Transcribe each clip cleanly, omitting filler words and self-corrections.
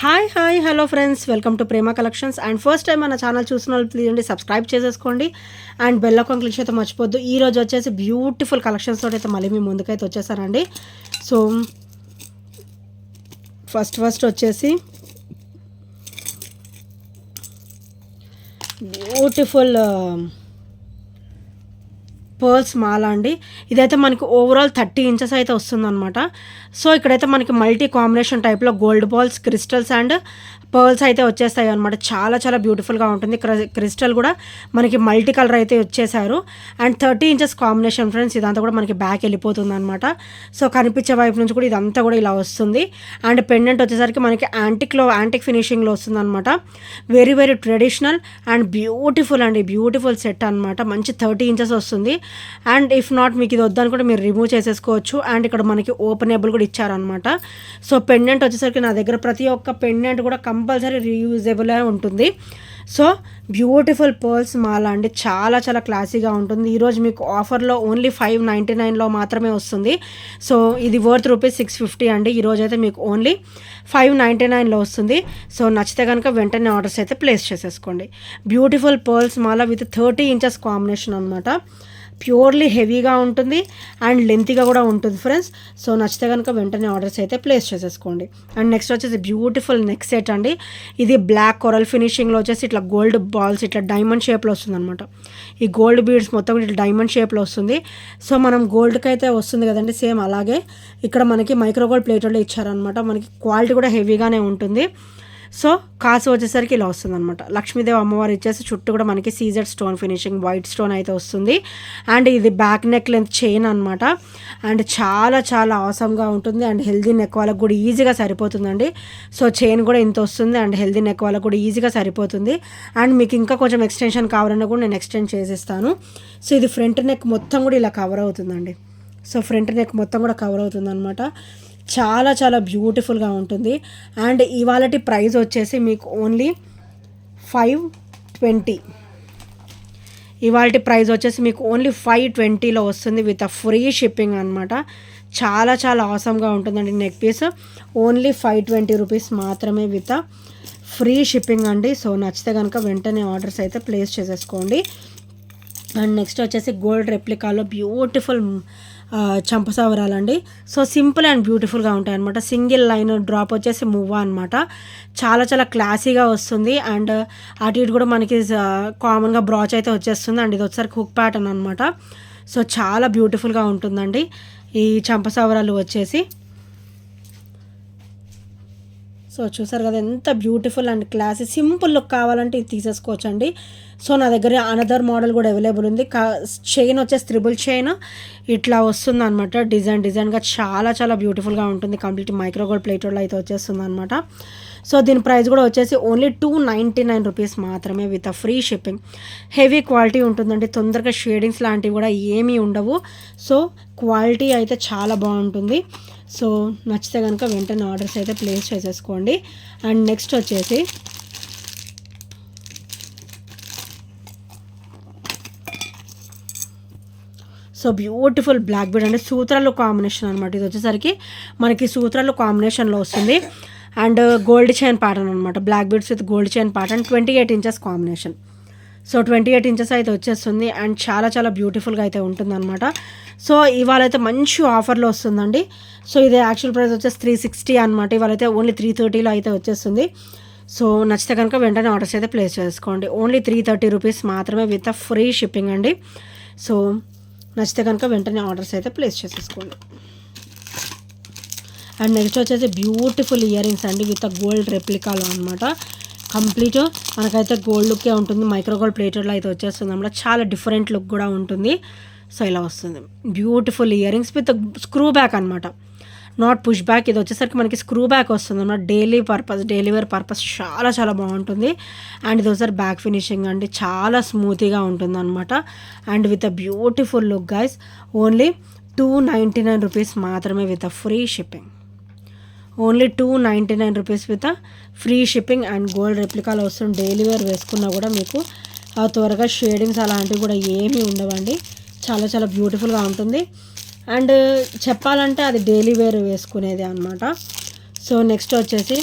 Hi hello friends, welcome to Prema collections. And first time మన channel చూసిన వాళ్ళు please అండి సబ్స్క్రైబ్ చేసేసుకోండి అండ్ బెల్ ఐకాన్ క్లిక్ అయితే మర్చిపోద్దు. ఈ రోజు వచ్చేసి బ్యూటిఫుల్ కలెక్షన్స్ తోటి అయితే మళ్ళీ మీ ముందుకైతే వచ్చేసానండి. సో ఫస్ట్ వచ్చేసి బ్యూటిఫుల్ పర్ల్స్ మాల అండి. ఇదైతే మనకి ఓవరాల్ 30 ఇంచెస్ అయితే వస్తుందన్నమాట. సో ఇక్కడైతే మనకి మల్టీ కాంబినేషన్ టైప్లో gold balls, crystals and pearls అయితే వచ్చేస్తాయి అనమాట. చాలా బ్యూటిఫుల్గా ఉంటుంది. క్రిస్టల్ కూడా మనకి మల్టీ కలర్ అయితే వచ్చేసారు. And 30 inches combination friends. ఇదంతా కూడా మనకి బ్యాక్ వెళ్ళిపోతుంది అనమాట. సో కనిపించే వైపు నుంచి కూడా ఇదంతా కూడా ఇలా వస్తుంది. అండ్ పెండెంట్ వచ్చేసరికి మనకి యాంటిక్ ఫినిషింగ్లో వస్తుంది అనమాట. వెరీ ట్రెడిషనల్ అండ్ బ్యూటిఫుల్ అండి. బ్యూటిఫుల్ సెట్ అనమాట. మంచి 30 ఇంచెస్ వస్తుంది. అండ్ ఇఫ్ నాట్ మీకు ఇది వద్దని కూడా మీరు రిమూవ్ చేసేసుకోవచ్చు. అండ్ ఇక్కడ మనకి ఓపెనబుల్ కూడా ఇచ్చారనమాట. సో పెండెంట్ వచ్చేసరికి నా దగ్గర ప్రతి ఒక్క పెండెంట్ కూడా కంపల్సరీ రీయూజబుల్ ఉంటుంది. సో బ్యూటిఫుల్ పర్ల్స్ మాల అండి. చాలా క్లాసీగా ఉంటుంది. ఈరోజు మీకు ఆఫర్లో ఓన్లీ 599లో మాత్రమే వస్తుంది. సో ఇది వర్త్ ₹650 అండి. ఈరోజు అయితే మీకు ఓన్లీ 599లో వస్తుంది. సో నచ్చితే కనుక వెంటనే ఆర్డర్స్ అయితే ప్లేస్ చేసేసుకోండి. Beautiful pearls Mala with 30 inches combination అనమాట. ప్యూర్లీ హెవీగా ఉంటుంది అండ్ లెంతీగా కూడా ఉంటుంది ఫ్రెండ్స్. సో నచ్చితే కనుక వెంటనే ఆర్డర్స్ అయితే ప్లేస్ చేసేసుకోండి. అండ్ నెక్స్ట్ వచ్చేసి బ్యూటిఫుల్ నెక్ సెట్ అండి. ఇది బ్లాక్ కొరల్ ఫినిషింగ్లో వచ్చేసి ఇట్లా గోల్డ్ బాల్స్ ఇట్లా డైమండ్ షేప్లో వస్తుంది అనమాట. ఈ గోల్డ్ బీడ్స్ మొత్తం ఇట్లా డైమండ్ షేప్లో వస్తుంది. సో మనం గోల్డ్కి అయితే వస్తుంది కదండి, సేమ్ అలాగే ఇక్కడ మనకి మైక్రోగోల్డ్ ప్లేట్లో ఇచ్చారనమాట. మనకి క్వాలిటీ కూడా హెవీగానే ఉంటుంది. సో కాసు వచ్చేసరికి ఇలా వస్తుంది అనమాట. లక్ష్మీదేవి అమ్మవారు ఇచ్చేసి చుట్టూ కూడా మనకి CZ stone finishing white stone అయితే వస్తుంది. అండ్ ఇది బ్యాక్ నెక్ లెంత్ చైన్ అనమాట. అండ్ చాలా ఆసమ్గా ఉంటుంది. అండ్ హెల్దీ నెక్ వాళ్ళకి కూడా ఈజీగా సరిపోతుందండి. సో చైన్ కూడా ఇంత వస్తుంది. అండ్ హెల్దీ నెక్ వాళ్ళకి కూడా ఈజీగా సరిపోతుంది. అండ్ మీకు ఇంకా కొంచెం ఎక్స్టెన్షన్ కావాలన్నా కూడా నేను ఎక్స్టెండ్ చేసిస్తాను. సో ఇది ఫ్రంట్ నెక్ మొత్తం కూడా ఇలా కవర్ అవుతుందండి. సో ఫ్రంట్ నెక్ మొత్తం కూడా కవర్ అవుతుంది అనమాట. చాలా బ్యూటిఫుల్గా ఉంటుంది. అండ్ ఇవాళటి ప్రైస్ వచ్చేసి మీకు ఓన్లీ 520. ఇవాళటి ప్రైస్ వచ్చేసి మీకు ఓన్లీ 520లో వస్తుంది విత్ ఫ్రీ షిప్పింగ్ అనమాట. చాలా ఆసమ్గా ఉంటుందండి నెక్ పీస్. ఓన్లీ ₹520 మాత్రమే విత్ ఫ్రీ షిప్పింగ్ అండి. సో నచ్చితే కనుక వెంటనే ఆర్డర్స్ అయితే ప్లేస్ చేసేసుకోండి. అండ్ నెక్స్ట్ వచ్చేసి గోల్డ్ రెప్లికాలో బ్యూటిఫుల్ చంపసవరాలండి. సో సింపుల్ అండ్ బ్యూటిఫుల్గా ఉంటాయి అనమాట. సింగిల్ లైన్ డ్రాప్ వచ్చేసి మువ్వా అనమాట. చాలా క్లాసీగా వస్తుంది. అండ్ అటు ఇటు కూడా మనకి కామన్గా బ్రాచ్ అయితే వచ్చేస్తుంది. అండ్ ఇది వచ్చేసరికి హుక్ ప్యాటర్న్ అనమాట. సో చాలా బ్యూటిఫుల్గా ఉంటుందండి ఈ చంపసవరాలు వచ్చేసి. సో చూసారు కదా ఎంత beautiful and classy simple look కావాలంటే ఇది తీసేసుకోవచ్చండి. సో నా దగ్గర అనదర్ మోడల్ కూడా అవైలబుల్ ఉంది. చైన్ వచ్చేసి త్రిబుల్ చైన్ ఇట్లా వస్తుంది అనమాట. డిజైన్గా చాలా బ్యూటిఫుల్గా ఉంటుంది. కంప్లీట్ మైక్రోగోల్డ్ ప్లేట్లో అయితే వచ్చేస్తుంది అనమాట. సో దీని ప్రైస్ కూడా వచ్చేసి ఓన్లీ ₹299 మాత్రమే with free shipping. Heavy quality ఉంటుందండి. తొందరగా షేడింగ్స్ లాంటివి కూడా ఏమీ ఉండవు. సో క్వాలిటీ అయితే చాలా బాగుంటుంది. సో నచ్చితే కనుక వెంటనే ఆర్డర్స్ అయితే ప్లేస్ చేసేసుకోండి. అండ్ నెక్స్ట్ వచ్చేసి సో బ్యూటిఫుల్ బ్లాక్ బీడ్ అంటే సూత్రాలు కాంబినేషన్ అనమాట. ఇది వచ్చేసరికి మనకి సూత్రాలు కాంబినేషన్లో వస్తుంది. అండ్ గోల్డ్ చైన్ ప్యాటర్న్ అనమాట. Black beads with gold chain pattern 28 inches combination. So 28 inches అయితే వచ్చేస్తుంది. అండ్ చాలా బ్యూటిఫుల్గా అయితే ఉంటుందన్నమాట. సో ఇవాళ అయితే మంచి ఆఫర్లో వస్తుందండి. సో ఇది యాక్చువల్ ప్రైస్ వచ్చేసి 360 అనమాట. ఇవాళ అయితే ఓన్లీ 330లో అయితే వచ్చేస్తుంది. సో నచ్చితే కనుక వెంటనే ఆర్డర్స్ అయితే ప్లేస్ చేసుకోండి. ఓన్లీ ₹330 మాత్రమే విత్ ఫ్రీ షిప్పింగ్ అండి. సో నచ్చితే కనుక వెంటనే ఆర్డర్స్ అయితే ప్లేస్ చేసేసుకోండి. అండ్ నెక్స్ట్ వచ్చేసి బ్యూటిఫుల్ ఇయర్ రింగ్స్ అండి విత్ గోల్డ్ రెప్లికాలో అనమాట. కంప్లీట్ మనకైతే గోల్డ్ లుక్కే ఉంటుంది. మైక్రోగోల్డ్ ప్లేటెడ్లో అయితే వచ్చేస్తుంది అనమాట. చాలా డిఫరెంట్ లుక్ కూడా ఉంటుంది. సో ఇలా వస్తుంది beautiful earrings with screw back అనమాట. Not push back. ఇది వచ్చేసరికి మనకి స్క్రూ బ్యాక్ వస్తుంది అన్నమాట. డైలీ వేర్ పర్పస్ చాలా బాగుంటుంది. అండ్ ఇది ఒకసారి బ్యాక్ ఫినిషింగ్ అండి. చాలా స్మూతీగా ఉంటుంది అనమాట. And with a beautiful look guys. Only ₹299 మాత్రమే with free shipping. Only ₹299 with free shipping. And gold రెప్లికాలో వస్తుంది. డైలీ వేర్ వేసుకున్నా కూడా మీకు త్వరగా షేడింగ్స్ అలాంటివి కూడా ఏమీ ఉండవండి. చాలా బ్యూటిఫుల్గా ఉంటుంది. అండ్ చెప్పాలంటే అది డైలీ వేర్ వేసుకునేది అనమాట. సో నెక్స్ట్ వచ్చేసి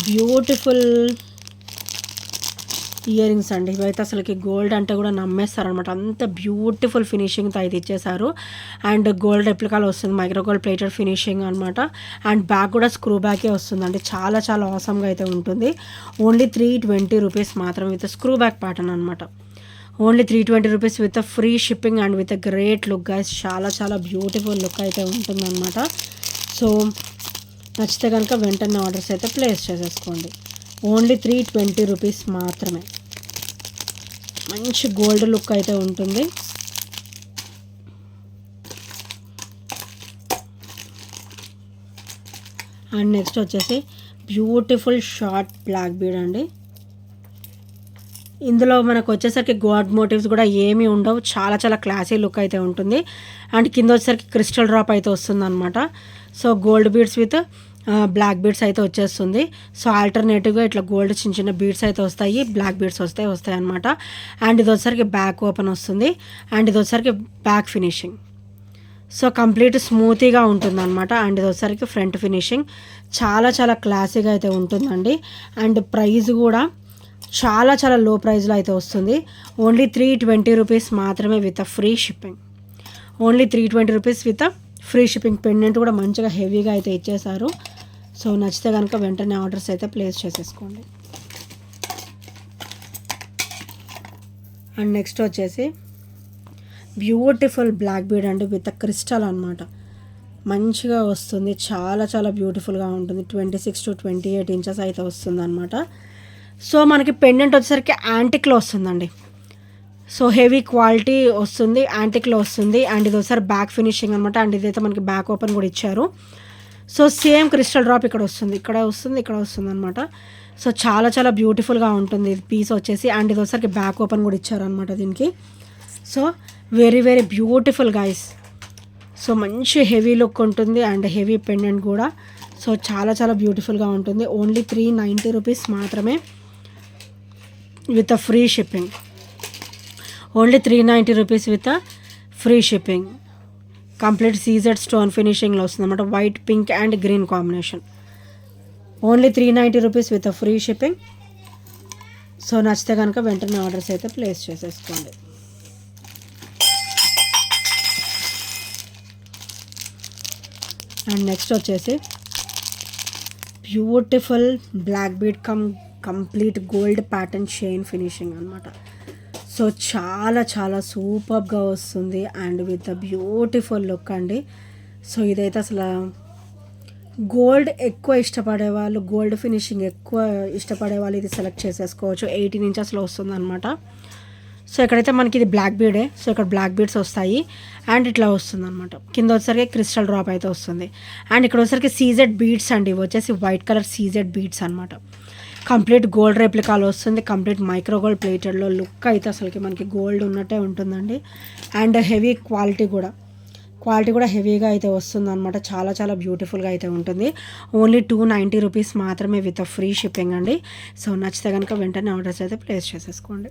బ్యూటిఫుల్ ఇయర్ రింగ్స్ అండి. ఇవైతే అసలుకి గోల్డ్ అంటే కూడా నమ్మేస్తారనమాట, అంత బ్యూటిఫుల్ ఫినిషింగ్తో అయితే ఇచ్చేసారు. అండ్ గోల్డ్ రెప్లికాలో వస్తుంది, మైక్రో గోల్డ్ ప్లేటెడ్ ఫినిషింగ్ అనమాట. అండ్ బ్యాక్ కూడా స్క్రూ బ్యాకే వస్తుందండి, చాలా చాలా ఆసమ్గా అయితే ఉంటుంది. ఓన్లీ 320 రూపీస్ మాత్రమే విత్ స్క్రూ బ్యాక్ ప్యాటర్న్ అనమాట. Only 320 rupees with free shipping and with great look guys. చాలా చాలా బ్యూటిఫుల్ లుక్ అయితే ఉంటుందన్నమాట. సో నచ్చితే కనుక వెంటనే ఆర్డర్స్ అయితే ప్లేస్ చేసేసుకోండి. ఓన్లీ 320 రూపీస్ మాత్రమే. మంచి గోల్డ్ లుక్ అయితే ఉంటుంది. అండ్ నెక్స్ట్ వచ్చేసి బ్యూటిఫుల్ షార్ట్ బ్లాక్ బీడ్ అండి. ఇందులో మనకు వచ్చేసరికి గాడ్ మోటివ్స్ కూడా ఏమీ ఉండవు, చాలా చాలా క్లాసీ లుక్ అయితే ఉంటుంది. అండ్ కింద వచ్చేసరికి క్రిస్టల్ డ్రాప్ అయితే వస్తుంది అనమాట. So gold beads with black beads అయితే వచ్చేస్తుంది. సో ఆల్టర్నేటివ్గా ఇట్లా గోల్డ్ చిన్న చిన్న బీడ్స్ అయితే వస్తాయి, బ్లాక్ బీడ్స్ వస్తాయి అనమాట. అండ్ ఇది వచ్చేసరికి బ్యాక్ ఓపెన్ వస్తుంది. అండ్ ఇది వచ్చేసరికి బ్యాక్ ఫినిషింగ్. సో కంప్లీట్ స్మూతీగా ఉంటుంది అనమాట. అండ్ ఇది వచ్చేసరికి ఫ్రంట్ ఫినిషింగ్. చాలా చాలా క్లాసీగా అయితే ఉంటుందండి. అండ్ ప్రైస్ కూడా చాలా చాలా లో ప్రైస్లో అయితే వస్తుంది. ఓన్లీ 320 రూపీస్ మాత్రమే with free shipping. Only 320 rupees with free shipping. Pendant కూడా మంచిగా హెవీగా అయితే ఇచ్చేసారు. సో నచ్చితే కనుక వెంటనే ఆర్డర్స్ అయితే ప్లేస్ చేసేసుకోండి. అండ్ నెక్స్ట్ వచ్చేసి బ్యూటిఫుల్ బ్లాక్ బీడ్ అండి విత్ క్రిస్టల్ అనమాట. మంచిగా వస్తుంది, చాలా చాలా బ్యూటిఫుల్గా ఉంటుంది. 26 to 28 ఇంచెస్ అయితే వస్తుంది అనమాట. సో మనకి పెండెంట్ వచ్చేసరికి యాంటిక్లో వస్తుందండి. సో హెవీ క్వాలిటీ వస్తుంది, యాంటిక్లో వస్తుంది. అండ్ ఇది ఒకసారి బ్యాక్ ఫినిషింగ్ అనమాట. అండ్ ఇదైతే మనకి బ్యాక్ ఓపెన్ కూడా ఇచ్చారు. సో సేమ్ క్రిస్టల్ డ్రాప్ ఇక్కడ వస్తుంది, ఇక్కడ వస్తుంది అనమాట. సో చాలా చాలా బ్యూటిఫుల్గా ఉంటుంది పీస్ వచ్చేసి. అండ్ ఇది ఒకసారి బ్యాక్ ఓపెన్ కూడా ఇచ్చారు అనమాట దీనికి. So very very beautiful guys. So మంచి హెవీ లుక్ ఉంటుంది అండ్ హెవీ పెండెంట్ కూడా. సో చాలా చాలా బ్యూటిఫుల్గా ఉంటుంది. ఓన్లీ 390 రూపీస్ మాత్రమే with free shipping. Only 390 rupees with free shipping. Complete CZ stone ఫినిషింగ్లో వస్తుంది అనమాట, white pink and green combination. Only 390 rupees with free shipping. So నచ్చితే కనుక వెంటనే ఆర్డర్స్ అయితే ప్లేస్ చేసేసుకోండి. అండ్ నెక్స్ట్ వచ్చేసి beautiful black bead complete gold pattern chain finishing అనమాట. సో చాలా చాలా సూపర్గా వస్తుంది అండ్ విత్ బ్యూటిఫుల్ లుక్ అండి. సో ఇదైతే అసలు గోల్డ్ ఎక్కువ ఇష్టపడే వాళ్ళు, గోల్డ్ ఫినిషింగ్ ఎక్కువ ఇష్టపడే వాళ్ళు ఇది సెలెక్ట్ చేసేసుకోవచ్చు. 18 ఇంచెస్లో వస్తుంది అనమాట. సో ఇక్కడైతే మనకి ఇది బ్లాక్ బీడే. సో ఇక్కడ బ్లాక్ బీడ్స్ వస్తాయి అండ్ ఇట్లా వస్తుంది అనమాట. కింద వచ్చేసరికి క్రిస్టల్ డ్రాప్ అయితే వస్తుంది. అండ్ ఇక్కడ వచ్చేసరికి సీజెడ్ బీడ్స్ అండి, ఇవి వచ్చేసి వైట్ కలర్ సీజెడ్ బీడ్స్ అనమాట. కంప్లీట్ గోల్డ్ రెప్లికాలో వస్తుంది, కంప్లీట్ మైక్రో గోల్డ్ ప్లేటెడ్లో. లుక్ అయితే అసలుకి మనకి గోల్డ్ ఉన్నట్టే ఉంటుందండి. అండ్ హెవీ క్వాలిటీ కూడా హెవీగా అయితే వస్తుంది అనమాట. చాలా చాలా బ్యూటిఫుల్గా అయితే ఉంటుంది. ఓన్లీ 290 రూపీస్ మాత్రమే విత్ ఫ్రీ షిప్పింగ్ అండి. సో నచ్చితే కనుక వెంటనే ఆర్డర్స్ అయితే ప్లేస్ చేసేసుకోండి.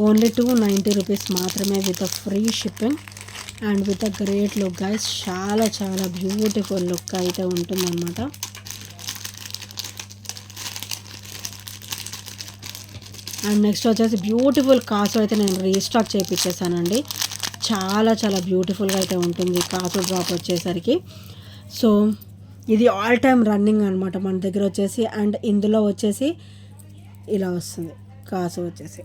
ఓన్లీ 290 రూపీస్ మాత్రమే with free shipping and with great look guys. చాలా చాలా బ్యూటిఫుల్ లుక్ అయితే ఉంటుందన్నమాట. అండ్ నెక్స్ట్ వచ్చేసి బ్యూటిఫుల్ కాసు అయితే నేను రీస్టాక్ చేయించేసానండి. చాలా చాలా బ్యూటిఫుల్గా అయితే ఉంటుంది కాసు డ్రాప్ వచ్చేసరికి. సో ఇది ఆల్ టైమ్ రన్నింగ్ అనమాట మన దగ్గర వచ్చేసి. అండ్ ఇందులో వచ్చేసి ఇలా వస్తుంది కాసు వచ్చేసి.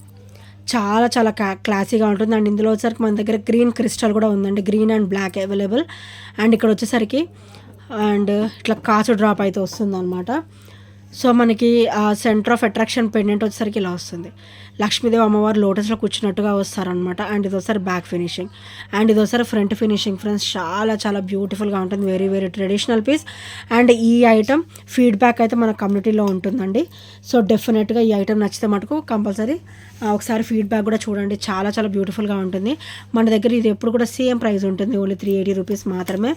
చాలా చాలా క్లాసీగా ఉంటుంది. అండ్ ఇందులో వచ్చేసరికి మన దగ్గర గ్రీన్ క్రిస్టల్ కూడా ఉందండి, green and black available. And ఇక్కడ వచ్చేసరికి అండ్ ఇట్లా కాసు డ్రాప్ అయితే వస్తుంది అనమాట. సో మనకి సెంటర్ ఆఫ్ అట్రాక్షన్ పెండెంట్ వచ్చేసరికి ఇలా వస్తుంది. లక్ష్మీదేవి అమ్మవారు లోటస్లో కూర్చున్నట్టుగా వస్తారనమాట. అండ్ ఇది ఒకసారి బ్యాక్ ఫినిషింగ్ అండ్ ఇది ఒకసారి ఫ్రంట్ ఫినిషింగ్. ఫ్రెండ్స్ చాలా చాలా బ్యూటిఫుల్గా ఉంటుంది, very very traditional piece. And ఈ ఐటమ్ ఫీడ్బ్యాక్ అయితే మన కమ్యూనిటీలో ఉంటుందండి. సో డెఫినెట్గా ఈ ఐటమ్ నచ్చితే మటుకు కంపల్సరీ ఒకసారి ఫీడ్బ్యాక్ కూడా చూడండి. చాలా చాలా బ్యూటిఫుల్గా ఉంటుంది. మన దగ్గర ఇది ఎప్పుడు కూడా సేమ్ ప్రైస్ ఉంటుంది, ఓన్లీ 380 రూపీస్ మాత్రమే.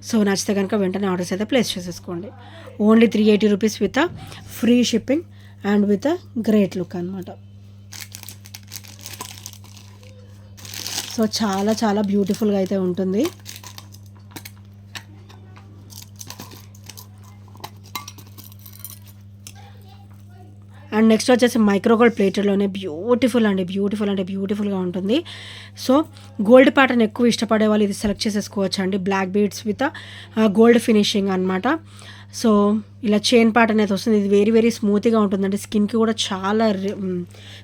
సో నచ్చితే కనుక వెంటనే ఆర్డర్స్ అయితే ప్లేస్ చేసేసుకోండి. Only 380 rupees with free shipping and with great look అనమాట. సో చాలా చాలా బ్యూటిఫుల్గా అయితే ఉంటుంది. అండ్ నెక్స్ట్ వచ్చేసి మైక్రో గోల్డ్ ప్లేటెడ్లోనే బ్యూటిఫుల్ అండి, బ్యూటిఫుల్ అంటే బ్యూటిఫుల్గా ఉంటుంది. సో గోల్డ్ ప్యాటర్న్ ఎక్కువ ఇష్టపడే వాళ్ళు ఇది సెలెక్ట్ చేసేసుకోవచ్చు అండి. Black beads with gold finishing అనమాట. సో ఇలా చైన్ ప్యాటర్న్ అయితే వస్తుంది. ఇది వెరీ వెరీ స్మూత్గా ఉంటుందండి, స్కిన్కి కూడా చాలా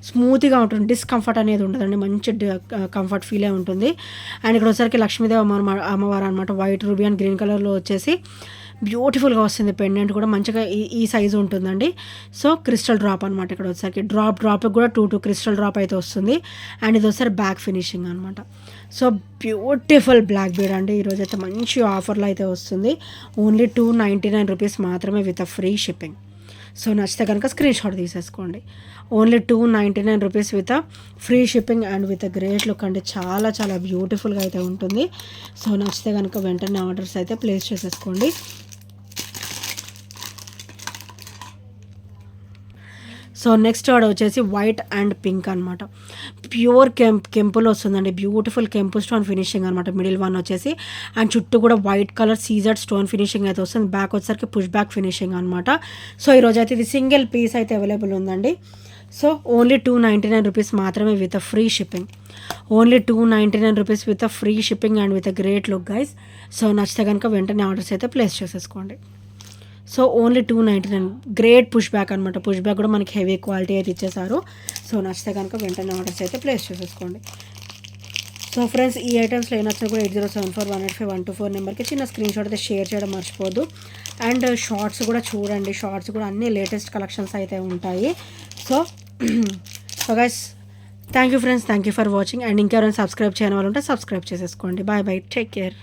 స్మూత్గా ఉంటుంది, డిస్కంఫర్ట్ అనేది ఉండదండి, మంచి కంఫర్ట్ ఫీలే ఉంటుంది. అండ్ ఇక్కడ వచ్చేసరికి లక్ష్మీదేవి అమ్మవారు అనమాట, వైట్ రూబీ అండ్ గ్రీన్ కలర్లో వచ్చేసి బ్యూటిఫుల్గా వస్తుంది. పెండెంట్ కూడా మంచిగా ఈ సైజు ఉంటుందండి. సో క్రిస్టల్ డ్రాప్ అనమాట. ఇక్కడ వచ్చేసరికి డ్రాప్ కూడా 2 క్రిస్టల్ డ్రాప్ అయితే వస్తుంది. అండ్ ఇది వచ్చేసరికి బ్యాక్ ఫినిషింగ్ అనమాట. సో బ్యూటిఫుల్ బ్లాక్ బీడ్ అండి. ఈరోజు అయితే మంచి ఆఫర్లో అయితే వస్తుంది. ఓన్లీ 299 రూపీస్ మాత్రమే విత్ ఫ్రీ షిప్పింగ్. సో నచ్చితే కనుక స్క్రీన్ షాట్ తీసేసుకోండి. Only 299 rupees with free shipping and with great look అండి. చాలా చాలా బ్యూటిఫుల్గా అయితే ఉంటుంది. సో నచ్చితే కనుక వెంటనే ఆర్డర్స్ అయితే ప్లేస్ చేసేసుకోండి. సో నెక్స్ట్ ఆర్డర్ వచ్చేసి వైట్ అండ్ పింక్ అనమాట. ప్యూర్ కెంపులో వస్తుందండి, బ్యూటిఫుల్ కెంపు స్టోన్ ఫినిషింగ్ అనమాట. మిడిల్ వన్ వచ్చేసి అండ్ చుట్టూ కూడా వైట్ కలర్ సీజర్ స్టోన్ ఫినిషింగ్ అయితే వస్తుంది. బ్యాక్ వచ్చేసరికి పుష్ బ్యాక్ ఫినిషింగ్ అనమాట. సో ఈరోజు అయితే ఇది సింగిల్ పీస్ అయితే అవైలబుల్ ఉందండి. సో ఓన్లీ 299 రూపీస్ మాత్రమే with free shipping. Only 299 rupees with free shipping and with great look guys. So నచ్చితే కనుక వెంటనే ఆర్డర్స్ అయితే ప్లేస్ చేసేసుకోండి. So only 299, great push back అనమాట. పుష్ బ్యాక్ కూడా మనకి హెవీ క్వాలిటీ అయితే ఇచ్చేసారు. సో నచ్చితే కనుక వెంటనే ఆర్డర్స్ అయితే ప్లేస్ చేసేసుకోండి. సో ఫ్రెండ్స్, ఈ ఐటమ్స్లో ఏ నచ్చినా కూడా 8074185124 నెంబర్కి చిన్న స్క్రీన్ షాట్ అయితే షేర్ చేయడం మర్చిపోద్దు. అండ్ షార్ట్స్ కూడా చూడండి, షార్ట్స్ కూడా అన్ని లేటెస్ట్ కలెక్షన్స్ అయితే ఉంటాయి. So guys, thank you friends, thank you for watching. And ఇంకెవరైనా సబ్స్క్రైబ్ చేయని వాళ్ళు ఉంటే సబ్స్క్రైబ్ చేసేసుకోండి. Bye bye, take care.